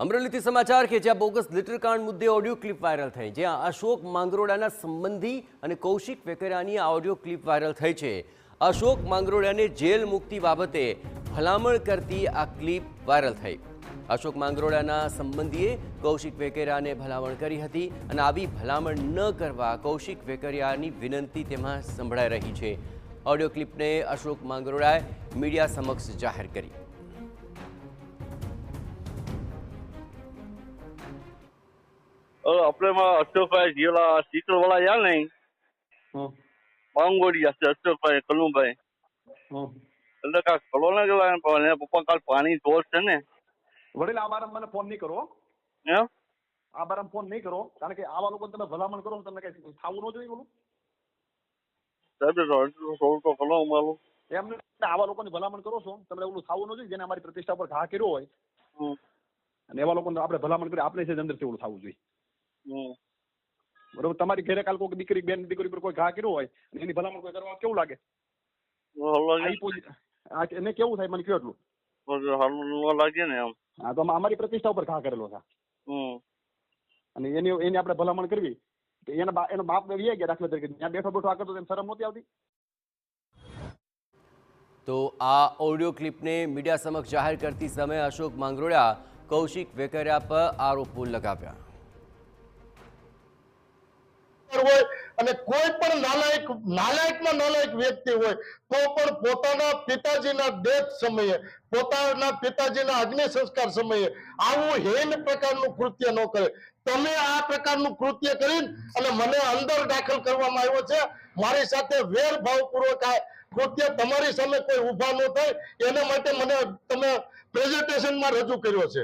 અમરેલીથી સમાચાર કે જ્યાં બોગસ લિટરકાંડ મુદ્દે ઓડિયો ક્લિપ વાયરલ થઈ, જ્યાં અશોક માંગરોળાના સંબંધી અને કૌશિક વેકરિયાની આ ઓડિયો ક્લિપ વાયરલ થઈ છે। અશોક માંગરોળાને જેલ મુક્તિ બાબતે ભલામણ કરતી આ ક્લિપ વાયરલ થઈ। અશોક માંગરોળાના સંબંધીએ કૌશિક વેકરિયાને ભલામણ કરી હતી અને આવી ભલામણ ન કરવા કૌશિક વેકરિયાની વિનંતી તેમાં સંભળાઈ રહી છે। ઓડિયો ક્લિપને અશોક માંગરોળાએ મીડિયા સમક્ષ જાહેર કરી। अपने में अशोक भाई जिला सीकर वाला यार नहीं मांगोड़ी से अशोक भाई कलू भाई अंदर का कलोना के वाले पप्पा काल पानी दोस्त है ने वडील आ बार મને ફોન નહીં કરો આ બાર ફોન નહીં કરો કારણ કે આવા લોકો તમે ભલામણ કરો તમને કઈ થાવું ન જોઈએ બોલું સાહેબ તો કલો માલું એમને આવા લોકોની ભલામણ કરો છો તમને ઓલું થાવું ન જોઈએ જેને અમારી પ્રતિષ્ઠા પર ઘા કર્યો હોય અને એવા લોકોને આપણે ભલામણ કરી આપણે છે અંદરથી ઓલું થવું જોઈએ બરોબર તમારી ઘરે કાલ કોઈ દીકરી બેન દીકરી પર કોઈ ઘા કર્યો હોય એની ભલામણ કોઈ કરવા કેવું લાગે એને કેવું થાય મને કયો એટલું લાગે ને એમ હા તો અમારી પ્રતિષ્ઠા ઉપર ઘા કરેલો છે અને એની આપણે ભલામણ કરવી એનો બાપ વી ગયા દાખલા તરીકે ત્યાં બેઠો બેઠો આ કરતો તેમ શરમ નહોતી આવતી। તો આ ઓડિયો ક્લિપને મીડિયા સમક્ષ જાહેર કરતી સમયે અશોક માંગરોળા કૌશિક વેકરિયા પર આરોપો લગાવ્યા। અને કોઈ પણ નાલાયકમાં નાલાયક વ્યક્તિ હોય તો પણ પોતાના પિતાજીના ડેથ સમયે પોતાના પિતાજીના અગ્નિ સંસ્કાર સમયે આવું હેન પ્રકારનું કૃત્ય ન કરે। તમે આ પ્રકારનું કૃત્ય કરીને અને મને અંદર દાખલ કરવામાં આવ્યો છે। મારી સાથે વેરભાવપૂર્વક આ કૃત્ય તમારી સામે કોઈ ઊભા ન થાય એના માટે મને તમે પ્રેઝન્ટેશનમાં રજૂ કર્યો છે।